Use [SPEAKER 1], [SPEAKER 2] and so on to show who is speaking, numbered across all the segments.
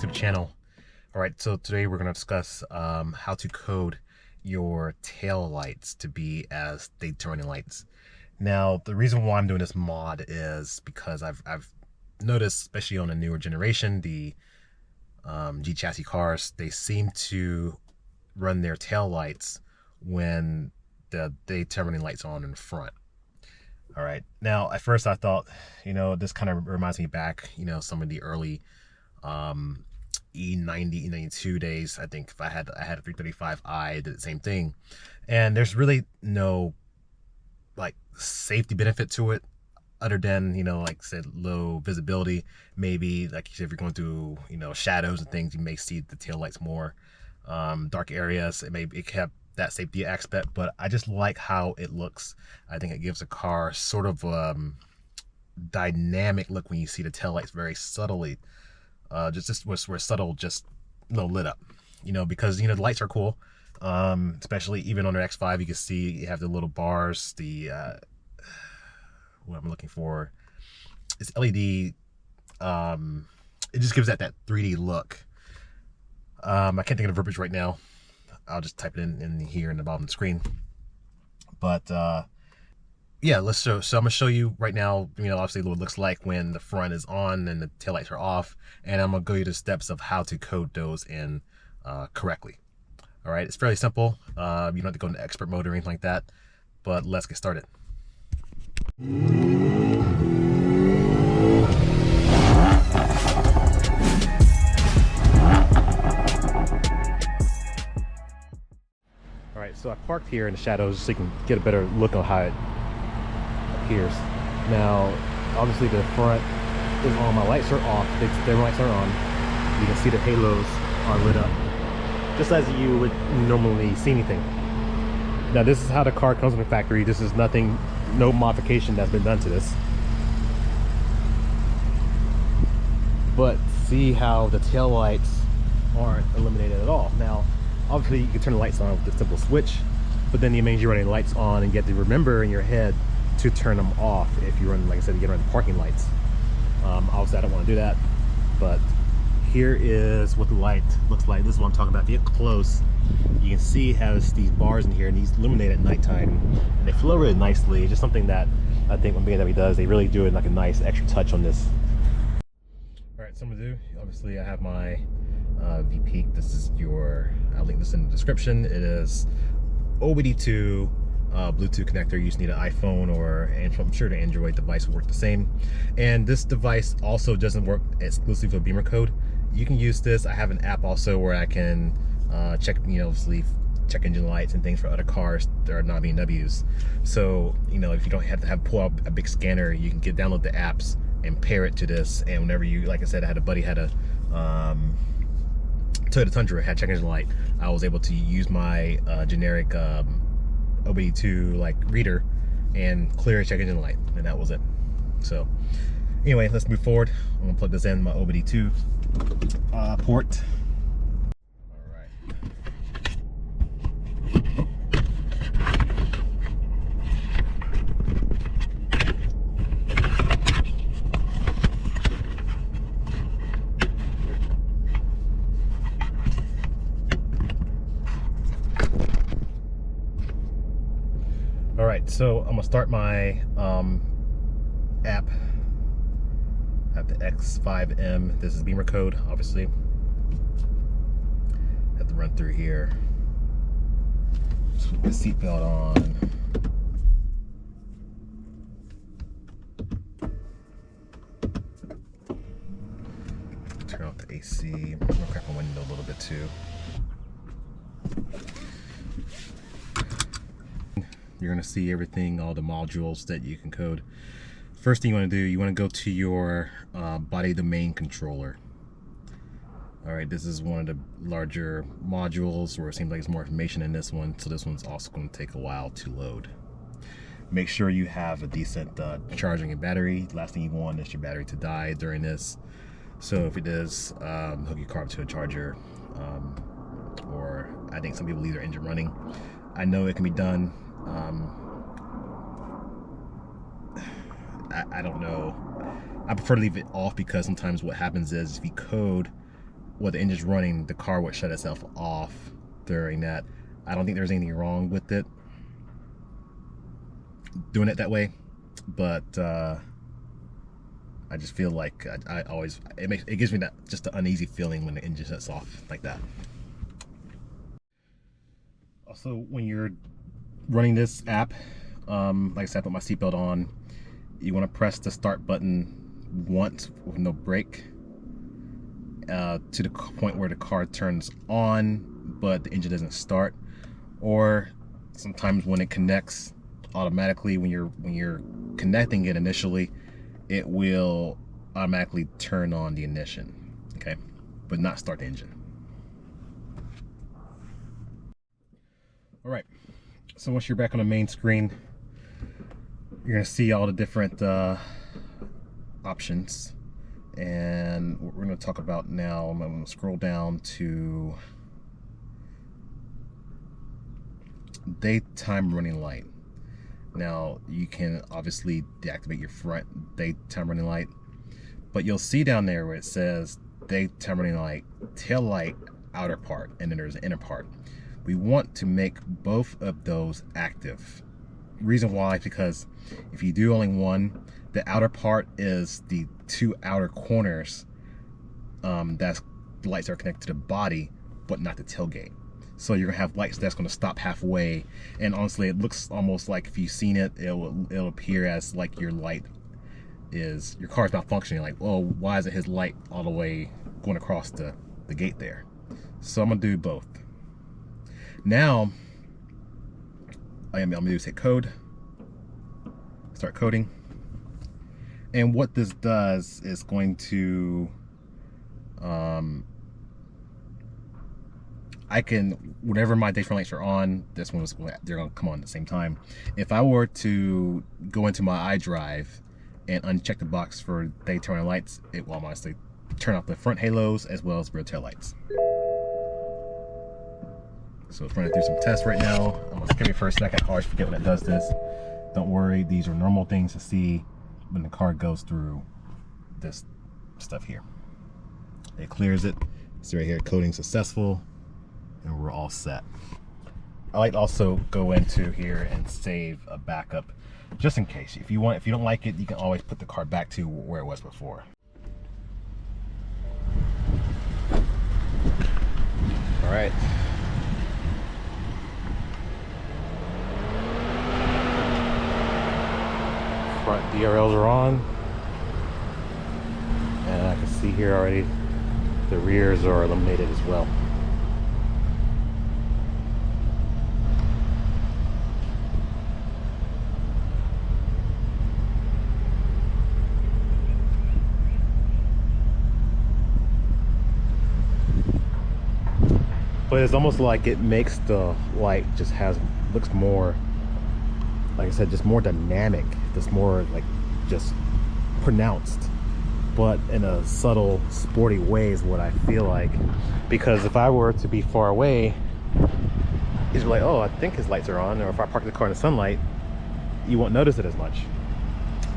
[SPEAKER 1] YouTube channel. All right, so today we're going to discuss how to code your tail lights to be as they turning lights. Now, the reason why I'm doing this mod is because I've noticed, especially on the newer generation, the G chassis cars, they seem to run their tail lights when the day turning lights on in the front. All right, now at first I thought, this kind of reminds me back, some of the early E90, E92 days. I think if I had a 335i, I did the same thing, and there's really no like safety benefit to it other than, like I said, low visibility. Maybe like if you're going through, shadows and things, you may see the tail lights more. Dark areas, it kept that safety aspect, but I just like how it looks. I think it gives a car sort of dynamic look when you see the tail lights very subtly, just where subtle, just lit up, because the lights are cool. Especially even on their X5, you can see you have the little bars, the what I'm looking for is LED. It just gives that 3D look. I can't think of the verbiage right now. I'll just type it in here in the bottom of the screen. But yeah, so I'm gonna show you right now, obviously what it looks like when the front is on and the taillights are off, and I'm gonna go you the steps of how to code those in correctly. All right, it's fairly simple. You don't have to go into expert mode or anything like that, but let's get started. All right, so I parked here in the shadows so you can get a better look on how it appears. Now, obviously the front is on, my lights are off, their lights are on. You can see the halos are lit up, just as you would normally see anything. Now this is how the car comes from the factory. This is nothing, no modification that's been done to this. But see how the tail lights aren't illuminated at all. Now, obviously you can turn the lights on with a simple switch, but then it means you're running lights on and you have to remember in your head to turn them off if you run, like I said, you get run the parking lights. Obviously I don't want to do that, but here is what the light looks like. This is what I'm talking about. If you get close, you can see it has these bars in here, and these illuminate at nighttime, and they flow really nicely. It's just something that I think when BMW does, they really do it like a nice extra touch on this. All right, so I'm gonna do, obviously I have my Veepeak. This is I'll link this in the description. It is OBD II Bluetooth connector. You just need an iPhone, or I'm sure the Android device will work the same. And this device also doesn't work exclusively with BimmerCode. You can use this. I have an app also where I can check, check engine lights and things for other cars that are not BMWs. So, if you don't have to pull out a big scanner, you can download the apps and pair it to this. And whenever you, like I said, I had a buddy had a Toyota Tundra, had check engine light. I was able to use my generic OBD II reader and clear a check engine light, and that was it. So anyway, let's move forward. I'm gonna plug this in my OBD II port. All right. All right, so I'm gonna start my app at the X5M. This is BimmerCode, obviously. Have to run through here. Just put my seatbelt on. Turn off the AC. I'm gonna crack my window a little bit too. You're going to see everything, all the modules that you can code. First thing you want to do, you want to go to your body domain controller. All right, this is one of the larger modules where it seems like there's more information in this one, so this one's also going to take a while to load. Make sure you have a decent charging and battery. The last thing you want is your battery to die during this. So if it is, hook your car up to a charger, or I think some people leave their engine running. I know it can be done. I don't know. I prefer to leave it off because sometimes what happens is if you code while the engine's running, the car would shut itself off during that. I don't think there's anything wrong with it doing it that way, but I just feel like I always, it gives me that just an uneasy feeling when the engine shuts off like that. Also, when you're running this app, like I said, I put my seatbelt on. You want to press the start button once with no brake to the point where the car turns on, but the engine doesn't start. Or sometimes when it connects automatically, when you're connecting it initially, it will automatically turn on the ignition, okay, but not start the engine. All right, so once you're back on the main screen, you're gonna see all the different options, and what we're gonna talk about now, I'm gonna scroll down to daytime running light. Now you can obviously deactivate your front daytime running light, but you'll see down there where it says daytime running light, tail light, outer part, and then there's an inner part. We want to make both of those active. Reason why, because if you do only one, the outer part is the two outer corners, that's the lights that are connected to the body, but not the tailgate. So you're gonna have lights that's gonna stop halfway, and honestly, it looks almost like, if you've seen it, it'll appear as like your light is, your car's not functioning. Like, oh, why isn't his light all the way going across the gate there? So I'm gonna do both. Now, I'm gonna do is hit code, start coding, and what this does is going to, I can, whenever my daytime lights are on, they're gonna come on at the same time. If I were to go into my iDrive and uncheck the box for daytime lights, it will honestly turn off the front halos as well as rear tail lights. So it's running through some tests right now. I'm gonna skip it for a second. I always forget when it does this. Don't worry, these are normal things to see when the car goes through this stuff here. It clears it. See right here, coding successful, and we're all set. I like to also go into here and save a backup, just in case. If you don't like it, you can always put the car back to where it was before. All right. Front DRLs are on, and I can see here already the rears are eliminated as well. But it's almost like it makes the light just looks more, like I said, just more dynamic, just more like just pronounced, but in a subtle, sporty way is what I feel like. Because if I were to be far away, he's like, oh, I think his lights are on, or if I park the car in the sunlight, you won't notice it as much.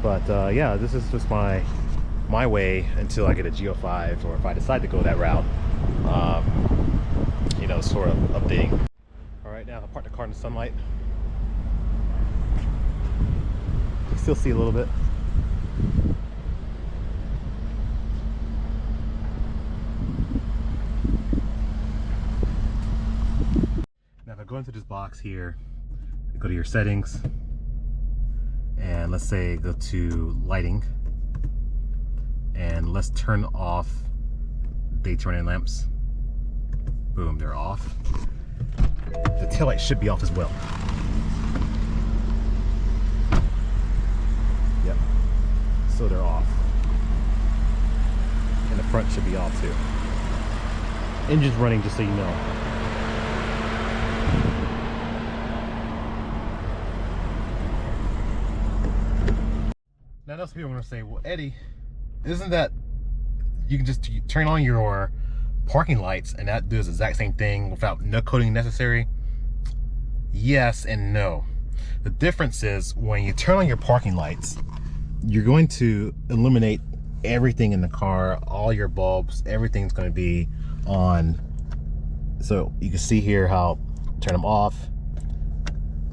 [SPEAKER 1] But yeah, this is just my way until I get a G05, or if I decide to go that route, you know, sort of updating. All right, now if I park the car in the sunlight, you still see a little bit. Now if I go into this box here, go to your settings, and let's say go to lighting, and let's turn off daytime running lamps. Boom, they're off. The taillight should be off as well. Yep, so they're off. And the front should be off too. Engine's running, just so you know. Now those people are gonna say, well, Eddie, isn't that, you can just turn on your parking lights and that does the exact same thing without no coding necessary? Yes and no. The difference is when you turn on your parking lights, you're going to illuminate everything in the car, all your bulbs, everything's going to be on. So you can see here how turn them off.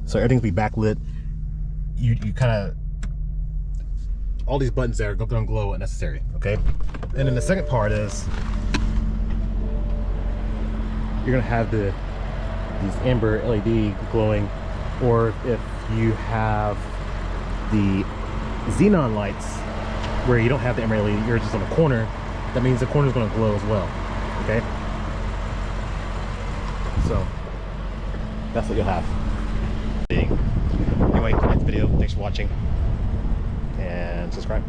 [SPEAKER 1] So everything will be backlit. You kind of, all these buttons there are going to glow when necessary, okay? And then the second part is you're going to have these amber LED glowing, or if you have the xenon lights where you don't have the amber LED, you're just on the corner, that means the corner is going to glow as well, okay? So that's what you'll have. Anyway, like the video, thanks for watching, and subscribe.